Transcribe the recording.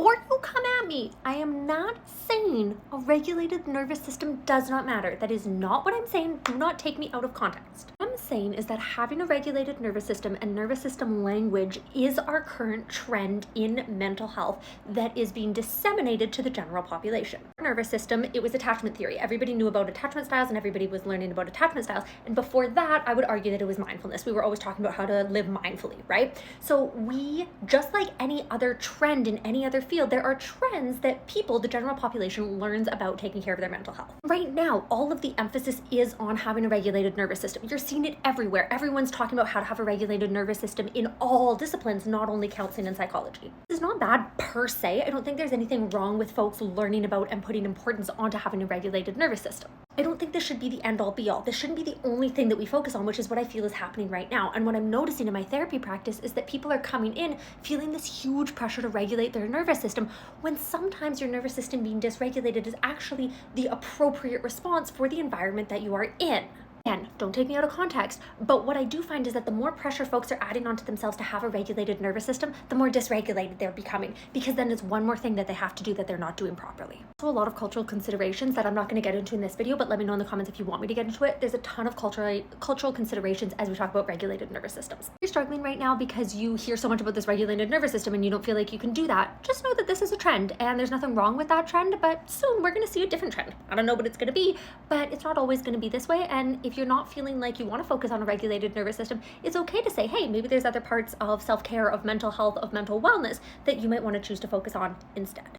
before you come at me, I am not saying a regulated nervous system does not matter. That is not what I'm saying. Do not take me out of context. What I'm saying is that having a regulated nervous system and nervous system language is our current trend in mental health that is being disseminated to the general population. Nervous system, it was attachment theory. Everybody knew about attachment styles and everybody was learning about attachment styles. And before that, I would argue that it was mindfulness. We were always talking about how to live mindfully, right? So we, just like any other trend in any other field, there are trends that people, the general population, learns about taking care of their mental health. Right now, all of the emphasis is on having a regulated nervous system. You're seeing it everywhere. Everyone's talking about how to have a regulated nervous system in all disciplines, not only counseling and psychology. This is not bad per se. I don't think there's anything wrong with folks learning about and putting importance onto having a regulated nervous system. I don't think this should be the end-all be-all. This shouldn't be the only thing that we focus on, which is what I feel is happening right now. And what I'm noticing in my therapy practice is that people are coming in feeling this huge pressure to regulate their nervous system, when sometimes your nervous system being dysregulated is actually the appropriate response for the environment that you are in. Again, don't take me out of context, but what I do find is that the more pressure folks are adding onto themselves to have a regulated nervous system, the more dysregulated they're becoming, because then it's one more thing that they have to do that they're not doing properly. So a lot of cultural considerations that I'm not going to get into in this video, but let me know in the comments if you want me to get into it. There's a ton of cultural considerations as we talk about regulated nervous systems. If you're struggling right now because you hear so much about this regulated nervous system and you don't feel like you can do that, just know that this is a trend and there's nothing wrong with that trend, but soon we're going to see a different trend. I don't know what it's going to be, but it's not always going to be this way. And if you're not feeling like you want to focus on a regulated nervous system, it's okay to say, hey, maybe there's other parts of self-care, of mental health, of mental wellness that you might want to choose to focus on instead.